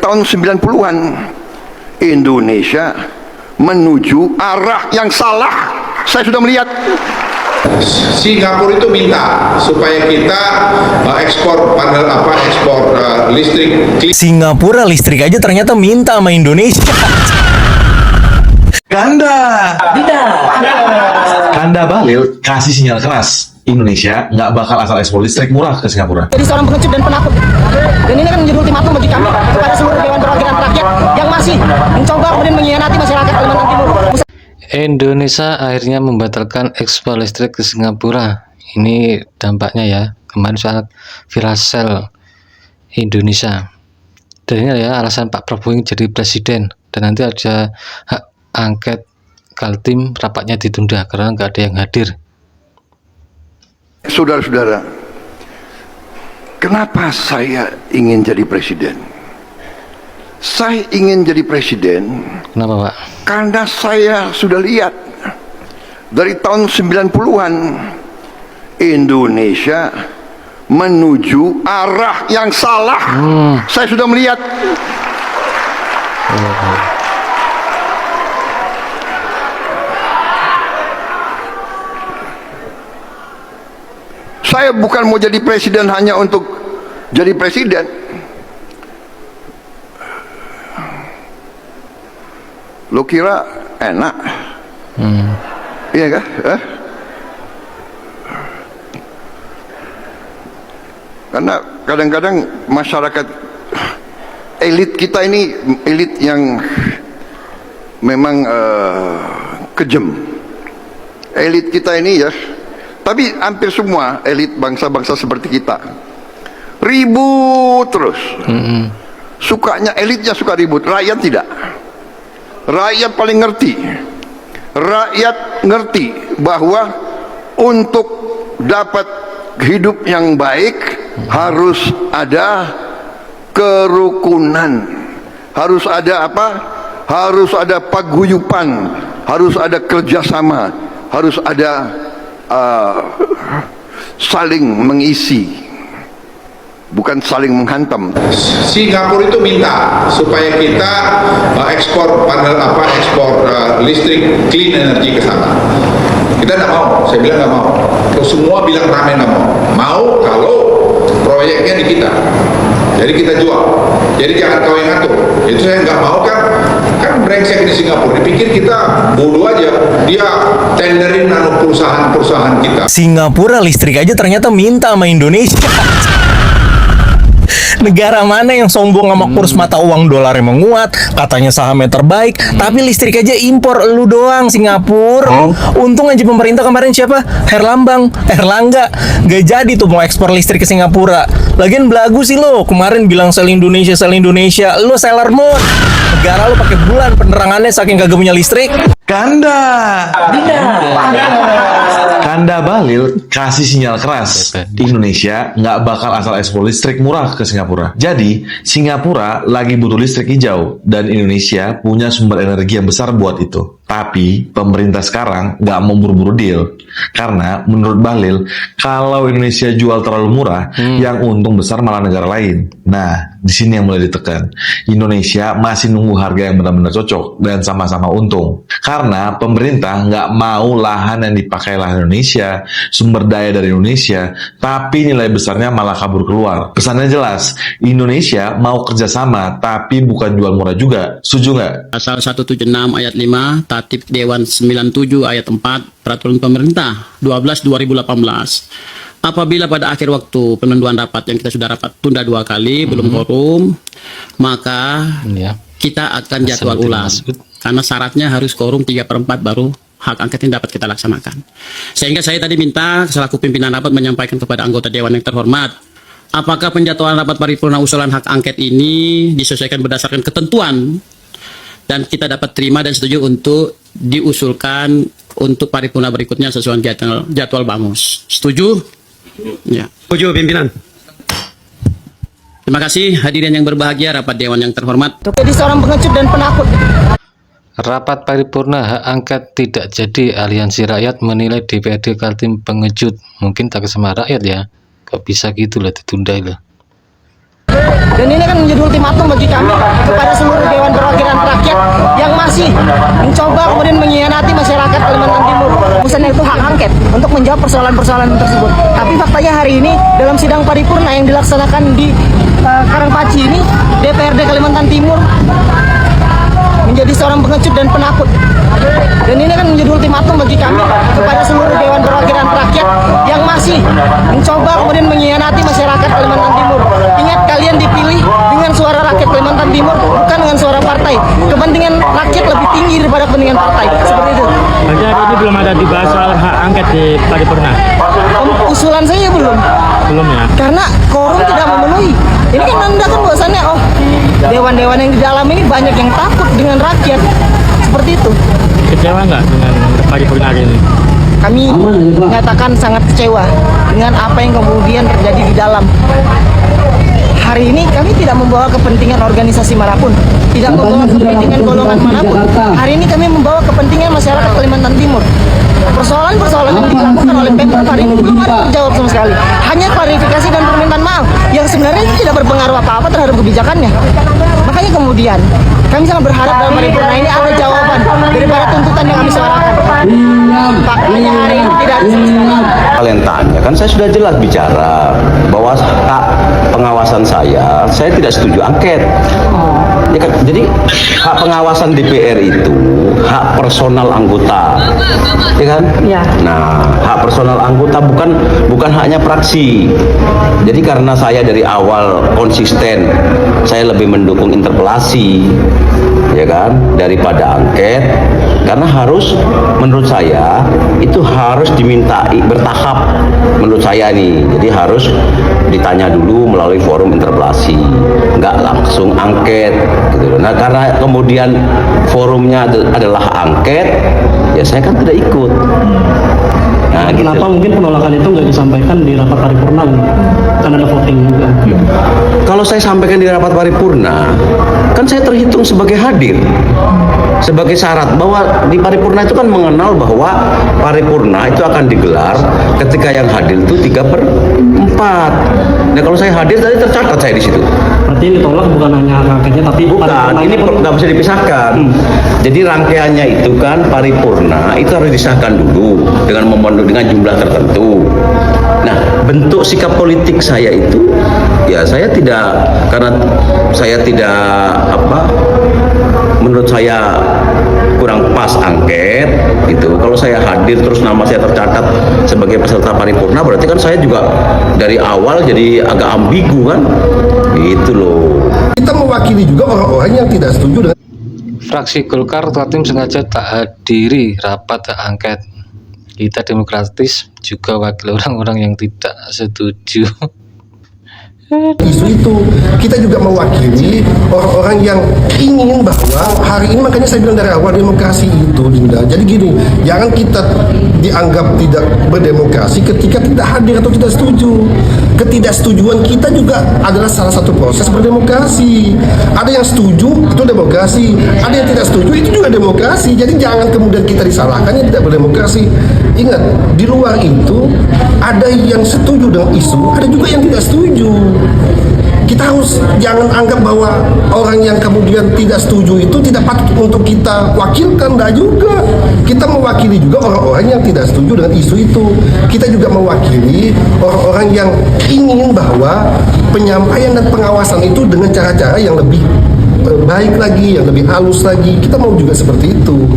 Tahun 90-an Indonesia menuju arah yang salah. Saya sudah melihat. Singapura itu minta supaya kita ekspor panel ekspor listrik. Singapura listrik aja ternyata minta sama Indonesia. Kanda Bahlil kasih sinyal keras, Indonesia nggak bakal asal ekspor listrik murah ke Singapura. Jadi seorang pengecut dan penakut. Dan ini kan menjadi ultimatum bagi kami kepada seluruh Dewan Perwakilan Rakyat yang masih mencoba kemudian mengkhianati masyarakat Kalimantan Timur. Indonesia akhirnya membatalkan ekspor listrik ke Singapura. Ini dampaknya ya. Kemarin saat viral sel Indonesia. Dan ini ya alasan Pak Prabowo yang jadi presiden. Dan nanti ada hak angket Kaltim, rapatnya ditunda karena nggak ada yang hadir. Saudara-saudara, kenapa saya ingin jadi presiden? Saya ingin jadi presiden Kenapa, Pak? karena saya sudah lihat dari tahun 90-an Indonesia menuju arah yang salah. Saya sudah melihat. Saya bukan mau jadi presiden hanya untuk jadi presiden. Lo kira enak? Iya kah? Karena kadang-kadang masyarakat elit kita ini elit yang memang kejam. Elit kita ini ya, tapi hampir semua elit bangsa-bangsa seperti kita ribut terus. Sukanya elitnya suka ribut, rakyat tidak. Rakyat paling ngerti. Rakyat ngerti bahwa untuk dapat hidup yang baik harus ada kerukunan, harus ada apa? Harus ada paguyupan, harus ada kerjasama, harus ada saling mengisi, bukan saling menghantam. Singapura itu minta supaya kita ekspor panel ekspor listrik clean energy ke sana. Kita tidak mau, saya bilang nggak mau. Terus semua bilang rame nggak mau. Mau kalau proyeknya di kita. Jadi kita jual. Jadi jangan kau yang ngatur. Itu saya nggak mau kan brengsek di Singapura. Dipikir kita bodoh aja. Dia tenderin perusahaan-perusahaan kita. Singapura listrik aja ternyata minta sama Indonesia. Negara mana yang sombong sama kurs mata uang dolar yang menguat, katanya sahamnya terbaik, tapi listrik aja impor lu doang Singapura. Untung aja pemerintah kemarin siapa? Herlangga gak jadi tuh mau ekspor listrik ke Singapura. Lagian belagu sih lo, kemarin bilang sell Indonesia, lu seller mood. Negara lu pakai bulan penerangannya saking kagak punya listrik. Kanda Bahlil kasih sinyal keras, Indonesia nggak bakal asal ekspor listrik murah ke Singapura. Jadi Singapura lagi butuh listrik hijau dan Indonesia punya sumber energi yang besar buat itu. Tapi pemerintah sekarang nggak mau buru-buru deal karena menurut Bahlil kalau Indonesia jual terlalu murah, yang untung besar malah negara lain. Nah, di sini yang mulai ditekan. Indonesia masih nunggu harga yang benar-benar cocok dan sama-sama untung. Karena pemerintah nggak mau lahan yang dipakai lahan Indonesia, sumber daya dari Indonesia, tapi nilai besarnya malah kabur keluar. Pesannya jelas, Indonesia mau kerjasama, tapi bukan jual murah juga. Setuju nggak? Pasal 176 ayat 5, Tatip Dewan 97 ayat 4, Peraturan Pemerintah 12/2018. Apabila pada akhir waktu penentuan rapat yang kita sudah rapat tunda 2 kali, belum quorum, maka kita akan jadwal ulang. Karena syaratnya harus quorum 3/4 baru hak angket ini dapat kita laksanakan. Sehingga saya tadi minta selaku pimpinan rapat menyampaikan kepada anggota Dewan yang terhormat, apakah penjadwalan rapat paripurna usulan hak angket ini disesuaikan berdasarkan ketentuan dan kita dapat terima dan setuju untuk diusulkan untuk paripurna berikutnya sesuai jadwal Bamus. Setuju? Ya. Setuju pimpinan. Terima kasih hadirin yang berbahagia, rapat Dewan yang terhormat. Jadi seorang pengecut dan penakut. Rapat paripurna hak angket tidak jadi. Aliansi Rakyat menilai DPRD Kaltim pengecut. Mungkin tak sama rakyat ya. Kok bisa gitu lah ditunda lah. Dan ini kan menjadi ultimatum bagi kami kepada seluruh Dewan Perwakilan Rakyat yang masih mencoba kemudian mengkhianati masyarakat Kalimantan Timur. Misalnya itu hak angket untuk menjawab persoalan-persoalan tersebut. Tapi faktanya hari ini dalam sidang paripurna yang dilaksanakan di Karangpaci ini, DPRD Kalimantan Timur menjadi seorang pengecut dan penakut. Dan ini kan menjadi ultimatum bagi kami kepada seluruh Dewan Perwakilan Rakyat yang masih mencoba kemudian mengkhianati masyarakat Kalimantan Timur. Ingat, kalian dipilih dengan suara rakyat Kalimantan Timur, bukan dengan suara partai. Kepentingan rakyat lebih tinggi daripada kepentingan partai. Seperti itu. Berarti hari ini belum ada dibahas soal hak angket di paripurna? Usulan saya belum. Belum ya? Karena quorum tidak memenuhi. Ini kan menandakan bahwasannya dewan-dewan yang di dalam ini banyak yang takut dengan rakyat. Seperti itu. Kecewa nggak dengan paripurna hari ini? Kami menyatakan sangat kecewa dengan apa yang kemudian terjadi di dalam. Hari ini kami tidak membawa kepentingan organisasi manapun, tidak membawa kepentingan golongan manapun. Hari ini kami membawa kepentingan masyarakat Kalimantan Timur. Persoalan-persoalan yang dilakukan oleh Pemprov hari ini belum ada terjawab sama sekali. Hanya klarifikasi dan permintaan maaf yang sebenarnya itu tidak berpengaruh apa-apa terhadap kebijakannya. Makanya kemudian kami sangat berharap dalam paripurna ini ada jawaban daripada tuntutan yang kami suarakan. Faktanya hari ini tidak ada sama sekali. Kalian tanya, kan saya sudah jelas bicara bahwa hak pengawasan saya tidak setuju angket. Ya kan? Jadi hak pengawasan DPR itu hak personal anggota, ya kan? Ya. Nah, hak personal anggota bukan haknya fraksi. Jadi karena saya dari awal konsisten, saya lebih mendukung interpelasi, ya kan, daripada angket. Karena harus, menurut saya itu harus dimintai bertahap. Menurut saya nih, jadi harus ditanya dulu melalui forum interpelasi, nggak langsung angket. Gitu. Nah, karena kemudian forumnya adalah angket, ya saya kan tidak ikut. Nah, kenapa gitu. Mungkin penolakan itu nggak disampaikan di rapat paripurna? Kan ada voting juga. Kalau saya sampaikan di rapat paripurna, kan saya terhitung sebagai hadir, sebagai syarat bahwa di paripurna itu kan mengenal bahwa paripurna itu akan digelar ketika yang hadir itu 3/4. Nah, kalau saya hadir tadi tercatat saya di situ. Berarti ini ditolak bukan hanya angketnya tapi bukan, ini nggak bisa dipisahkan. Jadi rangkaiannya itu kan paripurna itu harus disahkan dulu dengan jumlah tertentu. Nah, bentuk sikap politik saya itu ya saya tidak, karena saya tidak menurut saya kurang pas angket gitu. Kalau saya hadir terus nama saya tercatat sebagai peserta paripurna, berarti kan saya juga dari awal jadi agak ambigu kan, gitu loh. Kita mewakili juga orang-orang yang tidak setuju dengan Fraksi Golkar Kaltim sengaja tak hadiri rapat hak angket. Kita demokratis juga wakil orang-orang yang tidak setuju. isu itu. Kita juga mewakili orang-orang yang ingin bahwa hari ini, makanya saya bilang dari awal demokrasi itu, Dinda. Jadi gini, jangan kita dianggap tidak berdemokrasi ketika tidak hadir atau tidak setuju. Ketidaksetujuan kita juga adalah salah satu proses berdemokrasi. Ada yang setuju, itu demokrasi. Ada yang tidak setuju, itu juga demokrasi. Jadi jangan kemudian kita disalahkan yang tidak berdemokrasi. Ingat, di luar itu ada yang setuju dengan isu, ada juga yang tidak setuju. Kita harus jangan anggap bahwa orang yang kemudian tidak setuju itu tidak patut untuk kita wakilkan. Enggak juga. Kita mewakili juga orang-orang yang tidak setuju dengan isu itu. Kita juga mewakili orang-orang yang ingin bahwa penyampaian dan pengawasan itu dengan cara-cara yang lebih baik lagi, yang lebih halus lagi. Kita mau juga seperti itu.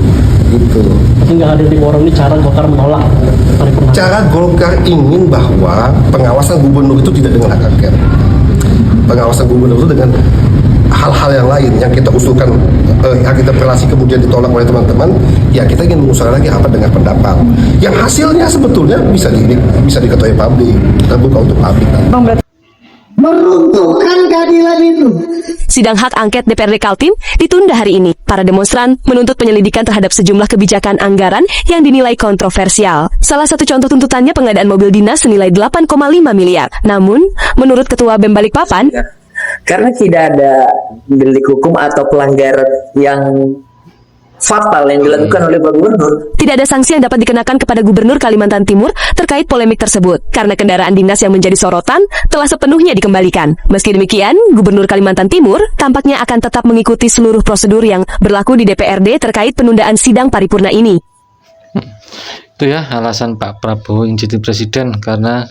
Gitu. Hingga hadir di forum ini cara Golkar menolak paripurna. Cara Golkar ingin bahwa pengawasan gubernur itu tidak dengan hak angket. Pengawasan gubernur itu dengan hal-hal yang lain yang kita usulkan, hak interpelasi kemudian ditolak oleh teman-teman, ya kita ingin mengusulkan lagi apa dengan pendapat yang hasilnya sebetulnya bisa diketahui publik, terbuka untuk publik. Meruntuhkan keadilan itu. Sidang hak angket DPRD Kaltim ditunda hari ini. Para demonstran menuntut penyelidikan terhadap sejumlah kebijakan anggaran yang dinilai kontroversial. Salah satu contoh tuntutannya pengadaan mobil dinas senilai 8,5 miliar. Namun, menurut Ketua BEM Balikpapan, karena tidak ada delik hukum atau pelanggaran yang fatal yang dilakukan oleh Pak Gubernur. Tidak ada sanksi yang dapat dikenakan kepada Gubernur Kalimantan Timur terkait polemik tersebut, karena kendaraan dinas yang menjadi sorotan telah sepenuhnya dikembalikan. Meski demikian, Gubernur Kalimantan Timur tampaknya akan tetap mengikuti seluruh prosedur yang berlaku di DPRD terkait penundaan sidang paripurna ini. Itu ya alasan Pak Prabowo yang jadi presiden, karena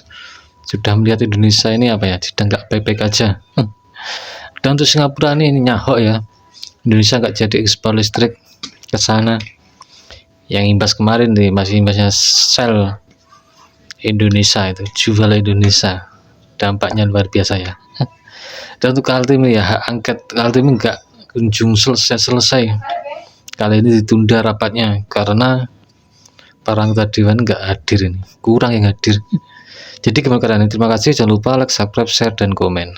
sudah melihat Indonesia ini sedang nggak baik-baik aja. Dan untuk Singapura ini nyahok ya, Indonesia nggak jadi ekspor listrik ke sana. Yang imbas kemarin masih imbasnya sel Indonesia itu, jual Indonesia, dampaknya luar biasa ya. Dan untuk Kaltim ya, hak angket Kaltim nggak kunjung selesai. Kali ini ditunda rapatnya karena para anggota dewan nggak hadir, ini kurang yang hadir. Jadi gimana, terima kasih, jangan lupa like, subscribe, share, dan komen.